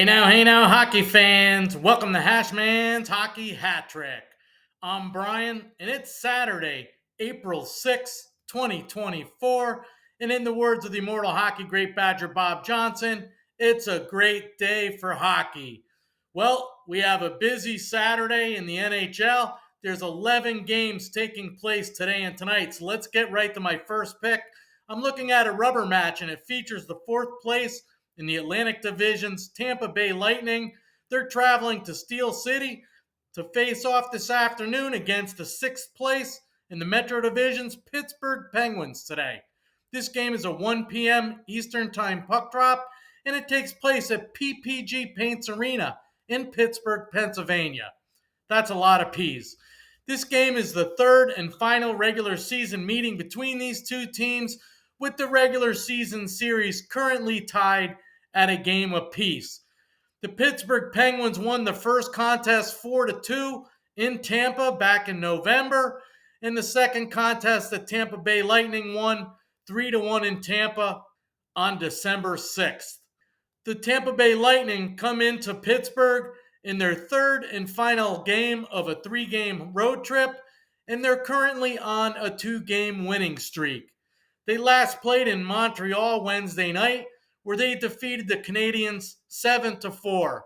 Hey now, hockey fans. Welcome to Hashmans Hockey Hat-trick. I'm Brian, and it's Saturday, April 6th, 2024. And in the words of the immortal hockey great Badger Bob Johnson, it's a great day for hockey. Well, we have a busy Saturday in the NHL. There's 11 games taking place today and tonight. So let's get right to my first pick. I'm looking at a rubber match, and it features the fourth place in the Atlantic Division's Tampa Bay Lightning. They're traveling to Steel City to face off this afternoon against the sixth place in the Metro Division's Pittsburgh Penguins today. This game is a 1 p.m. Eastern Time puck drop, and it takes place at PPG Paints Arena in Pittsburgh, Pennsylvania. That's a lot of P's. This game is the third and final regular season meeting between these two teams, with the regular season series currently tied at a game apiece. The Pittsburgh Penguins won the first contest 4-2 in Tampa back in November. In the second contest, the Tampa Bay Lightning won 3-1 in Tampa on December 6th. The Tampa Bay Lightning come into Pittsburgh in their third and final game of a 3-game road trip, and they're currently on a 2-game winning streak. They last played in Montreal Wednesday night, where they defeated the Canadiens 7-4.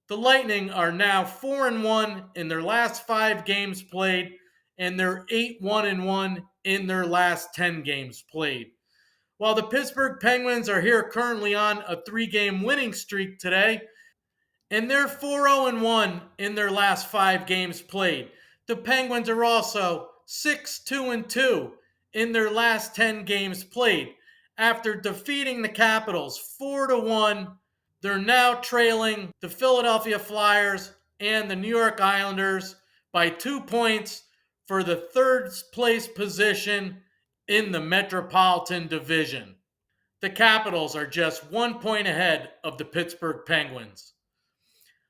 The Lightning are now 4-1 in their last 5 games played, and they're 8-1 in their last 10 games played. While the Pittsburgh Penguins are here currently on a 3-game winning streak today, and they're 4-1 in their last 5 games played. The Penguins are also 6-2 in their last 10 games played. After defeating the Capitals 4-1, they're now trailing the Philadelphia Flyers and the New York Islanders by 2 points for the third place position in the Metropolitan Division. The Capitals are just 1 point ahead of the Pittsburgh Penguins.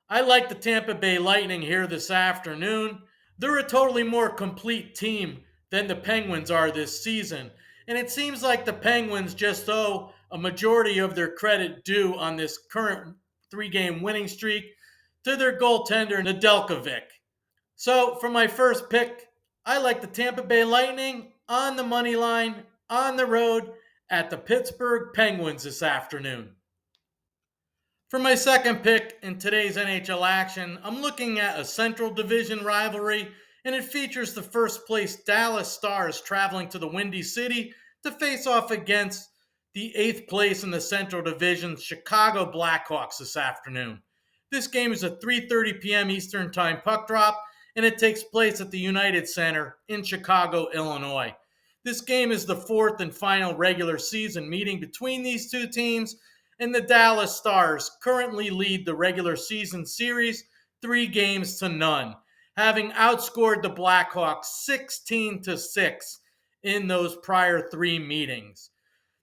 I like the Tampa Bay Lightning here this afternoon. They're a totally more complete team than the Penguins are this season. And it seems like the Penguins just owe a majority of their credit due on this current 3-game winning streak to their goaltender, Nedeljkovic. So for my first pick, I like the Tampa Bay Lightning on the money line, on the road, at the Pittsburgh Penguins this afternoon. For my second pick in today's NHL action, I'm looking at a Central Division rivalry, and it features the first place Dallas Stars traveling to the Windy City to face off against the 8th place in the Central Division Chicago Blackhawks this afternoon. This game is a 3:30 p.m. Eastern Time puck drop, and it takes place at the United Center in Chicago, Illinois. This game is the fourth and final regular season meeting between these two teams, and the Dallas Stars currently lead the regular season series 3-0, having outscored the Blackhawks 16-6 in those prior 3 meetings.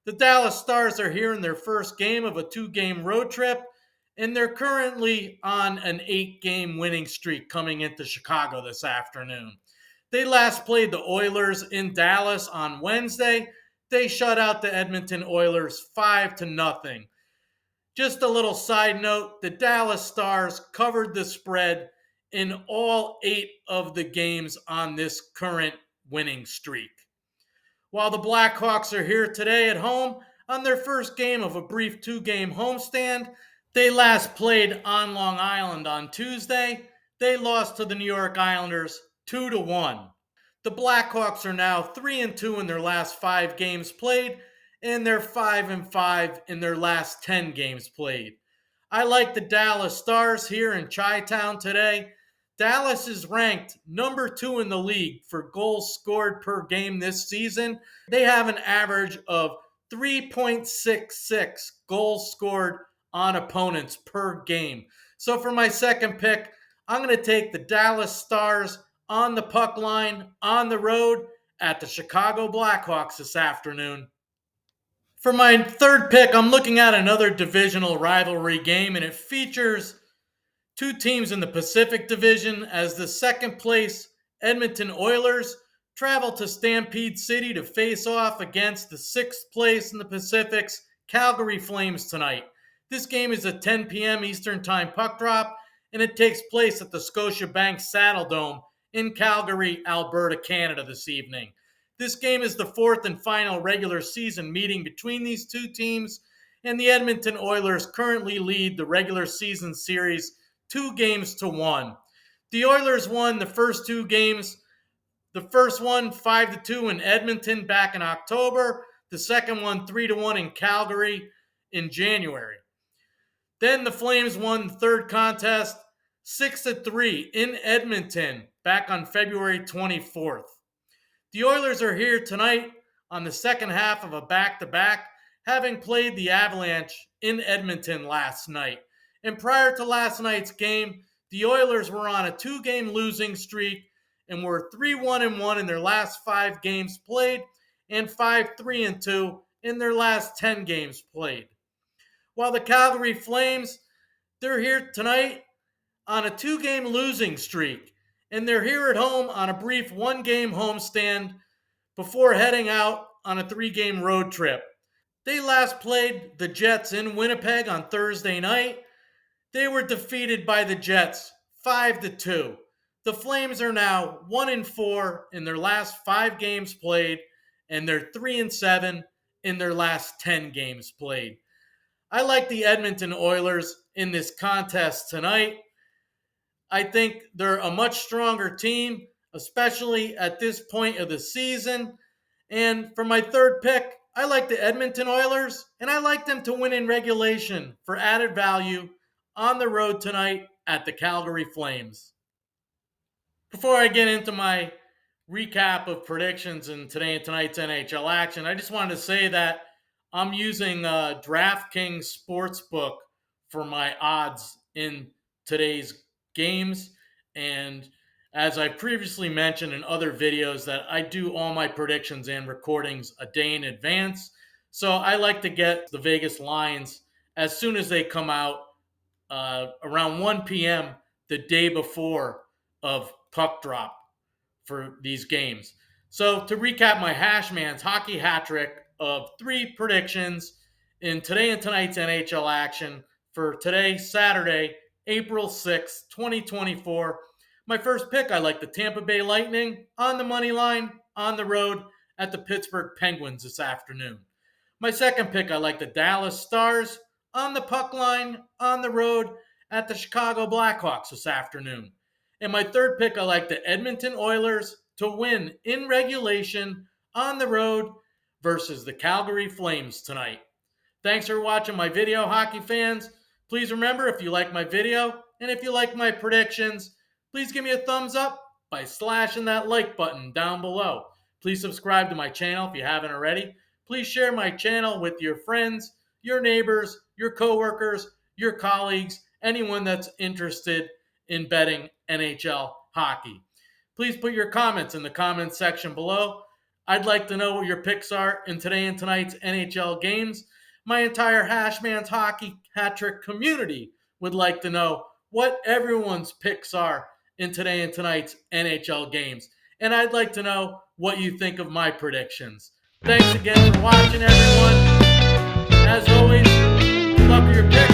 The Dallas Stars are here in their first game of a 2-game road trip, and they're currently on an 8-game winning streak coming into Chicago this afternoon. They last played the Oilers in Dallas on Wednesday. They shut out the Edmonton Oilers 5-0. Just a little side note, the Dallas Stars covered the spread in all 8 of the games on this current winning streak. While the Blackhawks are here today at home on their first game of a brief 2-game homestand, they last played on Long Island on Tuesday. They lost to the New York Islanders 2-1. The Blackhawks are now 3-2 in their last 5 games played, and they're 5-5 in their last 10 games played. I like the Dallas Stars here in Chi-Town today. Dallas is ranked number 2 in the league for goals scored per game this season. They have an average of 3.66 goals scored on opponents per game. So for my second pick, I'm going to take the Dallas Stars on the puck line, on the road, at the Chicago Blackhawks this afternoon. For my third pick, I'm looking at another divisional rivalry game, and it features 2 teams in the Pacific Division as the second place Edmonton Oilers travel to Stampede City to face off against the 6th place in the Pacific's Calgary Flames tonight. This game is a 10 p.m. Eastern Time puck drop, and it takes place at the Scotiabank Saddledome in Calgary, Alberta, Canada this evening. This game is the fourth and final regular season meeting between these two teams, and the Edmonton Oilers currently lead the regular season series 2-1. The Oilers won the first two games. The first one 5-2 in Edmonton back in October. The second one 3-1 in Calgary in January. Then the Flames won the third contest 6-3 in Edmonton back on February 24th. The Oilers are here tonight on the second half of a back-to-back, having played the Avalanche in Edmonton last night. And prior to last night's game, the Oilers were on a 2-game losing streak and were 3-1-1 in their last 5 games played and 5-3-2 in their last 10 games played. While the Calgary Flames, they're here tonight on a 2-game losing streak, and they're here at home on a brief 1-game homestand before heading out on a 3-game road trip. They last played the Jets in Winnipeg on Thursday night. They were defeated by the Jets 5-2. The Flames are now 1-4 in their last 5 games played, and they're 3-7 in their last 10 games played. I like the Edmonton Oilers in this contest tonight. I think they're a much stronger team, especially at this point of the season. And for my third pick, I like the Edmonton Oilers, and I like them to win in regulation for added value on the road tonight at the Calgary Flames. Before I get into my recap of predictions in today and tonight's NHL action, I just wanted to say that I'm using DraftKings Sportsbook for my odds in today's games. And as I previously mentioned in other videos, that I do all my predictions and recordings a day in advance. So I like to get the Vegas lines as soon as they come out around 1 p.m. the day before of puck drop for these games. So to recap my Hashmans Hockey Hat-trick of 3 predictions in today and tonight's NHL action for today, Saturday, April 6, 2024. My first pick, I like the Tampa Bay Lightning on the money line on the road at the Pittsburgh Penguins this afternoon. My second pick, I like the Dallas Stars on the puck line on the road at the Chicago Blackhawks this afternoon. And my third pick, I like the Edmonton Oilers to win in regulation on the road versus the Calgary Flames tonight. Thanks for watching my video, hockey fans. Please remember, if you like my video and if you like my predictions, please give me a thumbs up by slashing that like button down below. Please subscribe to my channel if you haven't already. Please share my channel with your friends, your neighbors, your coworkers, your colleagues, anyone that's interested in betting NHL hockey. Please put your comments in the comments section below. I'd like to know what your picks are in today and tonight's NHL games. My entire Hashmans Hockey Hat-trick community would like to know what everyone's picks are in today and tonight's NHL games. And I'd like to know what you think of my predictions. Thanks again for watching, everyone. As always, good luck with your picks.